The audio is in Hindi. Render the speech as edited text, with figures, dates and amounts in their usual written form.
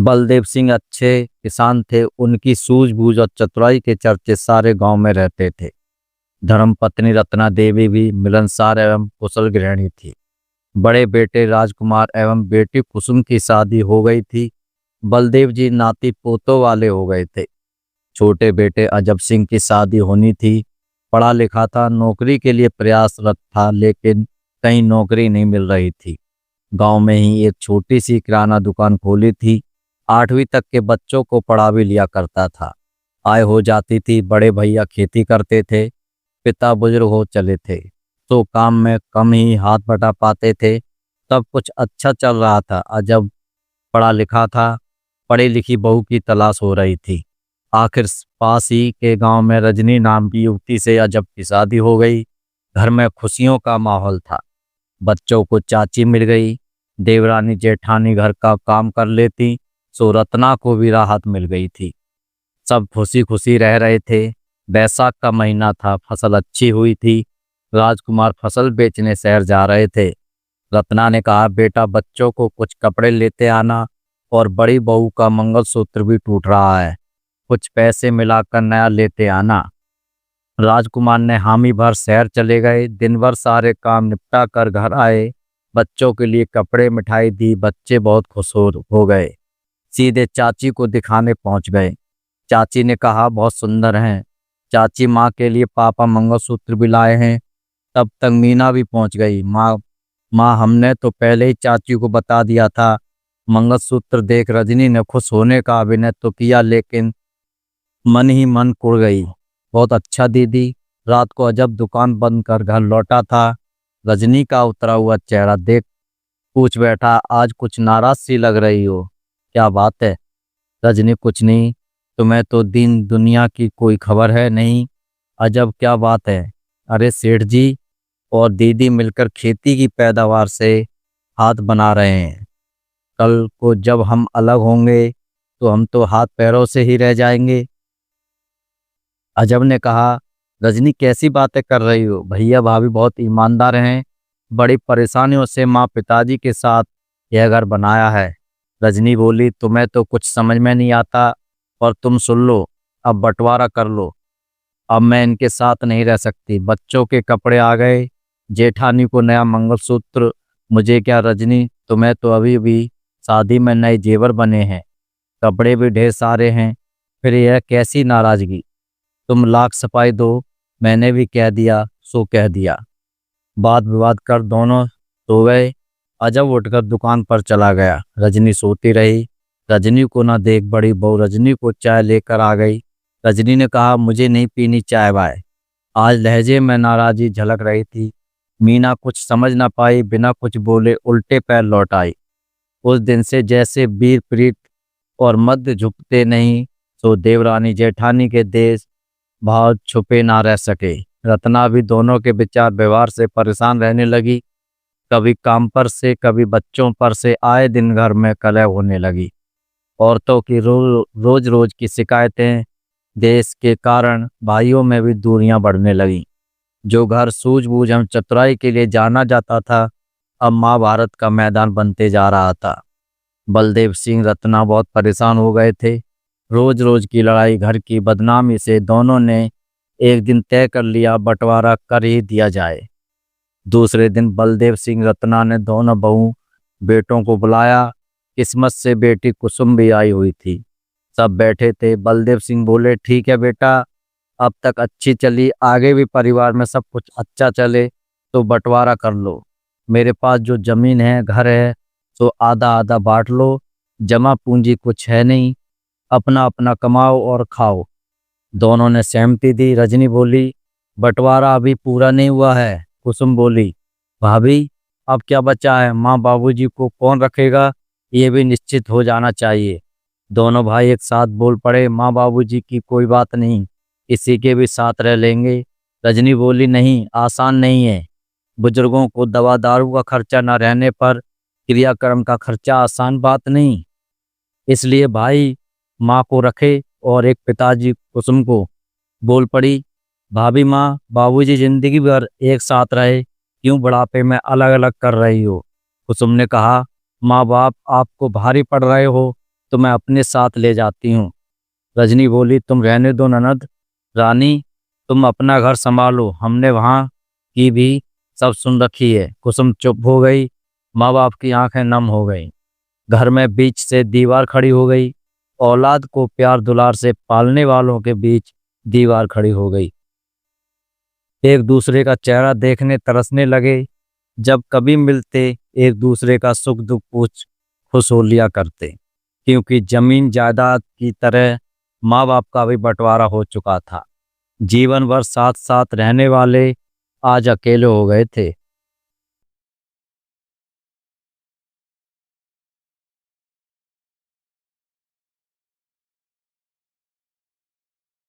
बलदेव सिंह अच्छे किसान थे। उनकी सूझबूझ और चतुराई के चर्चे सारे गांव में रहते थे। धर्मपत्नी रत्ना देवी भी मिलनसार एवं कुशल गृहिणी थी। बड़े बेटे राजकुमार एवं बेटी कुसुम की शादी हो गई थी। बलदेव जी नाती पोतों वाले हो गए थे। छोटे बेटे अजब सिंह की शादी होनी थी। पढ़ा लिखा था, नौकरी के लिए प्रयासरत था, लेकिन कहीं नौकरी नहीं मिल रही थी। गांव में ही एक छोटी सी किराना दुकान खोली थी। 8वीं तक के बच्चों को पढ़ा भी लिया करता था। आय हो जाती थी। बड़े भैया खेती करते थे। पिता बुजुर्ग हो चले थे तो काम में कम ही हाथ बटा पाते थे। सब कुछ अच्छा चल रहा था। अजब पढ़ा लिखा था। पढ़ी लिखी बहू की तलाश हो रही थी। आखिर पास ही के गांव में रजनी नाम की युवती से अजब की शादी हो गई। घर में खुशियों का माहौल था। बच्चों को चाची मिल गई। देवरानी जेठानी घर का काम कर लेती, सो रत्ना को भी राहत मिल गई थी। सब खुशी खुशी रह रहे थे। बैसाख का महीना था। फसल अच्छी हुई थी। राजकुमार फसल बेचने शहर जा रहे थे। रत्ना ने कहा, बेटा बच्चों को कुछ कपड़े लेते आना, और बड़ी बहू का मंगलसूत्र भी टूट रहा है, कुछ पैसे मिलाकर नया लेते आना। राजकुमार ने हामी भर शहर चले गए। दिन भर सारे काम निपटा कर घर आए। बच्चों के लिए कपड़े मिठाई दी। बच्चे बहुत खुश हो गए। सीधे चाची को दिखाने पहुंच गए। चाची ने कहा, बहुत सुंदर हैं। चाची, माँ के लिए पापा मंगलसूत्र भी लाए हैं। तब तक मीना भी पहुंच गई। माँ, हमने तो पहले ही चाची को बता दिया था। मंगलसूत्र देख रजनी ने खुश होने का अभिनय तो किया, लेकिन मन ही मन कुड़ गई। बहुत अच्छा दीदी। रात को अजब दुकान बंद कर घर लौटा था। रजनी का उतरा हुआ चेहरा देख पूछ बैठा, आज कुछ नाराज सी लग रही हो, क्या बात है? रजनी, कुछ नहीं। तुम्हें तो दिन दुनिया की कोई खबर है नहीं। अजब, क्या बात है? अरे सेठ जी और दीदी मिलकर खेती की पैदावार से हाथ बना रहे हैं। कल को जब हम अलग होंगे तो हम तो हाथ पैरों से ही रह जाएंगे। अजब ने कहा, रजनी कैसी बातें कर रही हो? भैया भाभी बहुत ईमानदार हैं। बड़ी परेशानियों से माँ पिताजी के साथ यह घर बनाया है। रजनी बोली, तुम्हें तो कुछ समझ में नहीं आता। और तुम सुन लो, अब बंटवारा कर लो। अब मैं इनके साथ नहीं रह सकती। बच्चों के कपड़े आ गए, जेठानी को नया मंगलसूत्र। मुझे क्या रजनी, तुम्हें तो अभी भी शादी में नए जेवर बने हैं, कपड़े भी ढेर सारे हैं, फिर यह कैसी नाराजगी? तुम लाख सफाई दो, मैंने भी कह दिया सो कह दिया। वाद विवाद कर दोनों सो गए। अजब उठकर दुकान पर चला गया। रजनी सोती रही। रजनी को ना देख बड़ी बहू रजनी को चाय लेकर आ गई। रजनी ने कहा, मुझे नहीं पीनी चाय वाय। आज लहजे में नाराजी झलक रही थी। मीना कुछ समझ ना पाई, बिना कुछ बोले उल्टे पैर लौट आई। उस दिन से जैसे वीर प्रीत और मध्य झुकते नहीं, तो देवरानी जेठानी के देश भाव छुपे ना रह सके। रत्ना भी दोनों के विचार व्यवहार से परेशान रहने लगी। कभी काम पर से, कभी बच्चों पर से, आए दिन घर में कलह होने लगी। औरतों की रोज रोज की शिकायतें, देश के कारण भाइयों में भी दूरियां बढ़ने लगीं। जो घर सूझबूझ एवं चतुराई के लिए जाना जाता था, अब महाभारत का मैदान बनते जा रहा था। बलदेव सिंह रत्ना बहुत परेशान हो गए थे। रोज रोज की लड़ाई, घर की बदनामी से दोनों ने एक दिन तय कर लिया, बंटवारा कर ही दिया जाए। दूसरे दिन बलदेव सिंह रत्ना ने दोनों बहू बेटों को बुलाया। किस्मत से बेटी कुसुम भी आई हुई थी। सब बैठे थे। बलदेव सिंह बोले, ठीक है बेटा, अब तक अच्छी चली, आगे भी परिवार में सब कुछ अच्छा चले तो बंटवारा कर लो। मेरे पास जो जमीन है, घर है, तो आधा आधा बांट लो। जमा पूंजी कुछ है नहीं, अपना अपना कमाओ और खाओ। दोनों ने सहमति दी। रजनी बोली, बंटवारा अभी पूरा नहीं हुआ है। कुसुम बोली, भाभी अब क्या बचा है? माँ बाबूजी को कौन रखेगा, ये भी निश्चित हो जाना चाहिए। दोनों भाई एक साथ बोल पड़े, माँ बाबूजी की कोई बात नहीं, किसी के भी साथ रह लेंगे। रजनी बोली, नहीं, आसान नहीं है। बुजुर्गों को दवा दारू का खर्चा न रहने पर क्रियाक्रम का खर्चा आसान बात नहीं। इसलिए भाई माँ को रखे। और एक पिताजी कुसुम को बोल पड़ी, भाभी माँ बाबूजी जिंदगी भर एक साथ रहे, क्यों बुढ़ापे में अलग अलग कर रही हो? कुसुम ने कहा, माँ बाप आपको भारी पड़ रहे हो, तो मैं अपने साथ ले जाती हूँ। रजनी बोली, तुम रहने दो ननद रानी, तुम अपना घर संभालो, हमने वहाँ की भी सब सुन रखी है। कुसुम चुप हो गई। माँ बाप की आंखें नम हो गई। घर में बीच से दीवार खड़ी हो गई। औलाद को प्यार दुलार से पालने वालों के बीच दीवार खड़ी हो गई। एक दूसरे का चेहरा देखने तरसने लगे। जब कभी मिलते एक दूसरे का सुख दुख पूछ खुश हो लिया करते, क्योंकि जमीन जायदाद की तरह माँ बाप का भी बंटवारा हो चुका था। जीवन भर साथ साथ रहने वाले आज अकेले हो गए थे।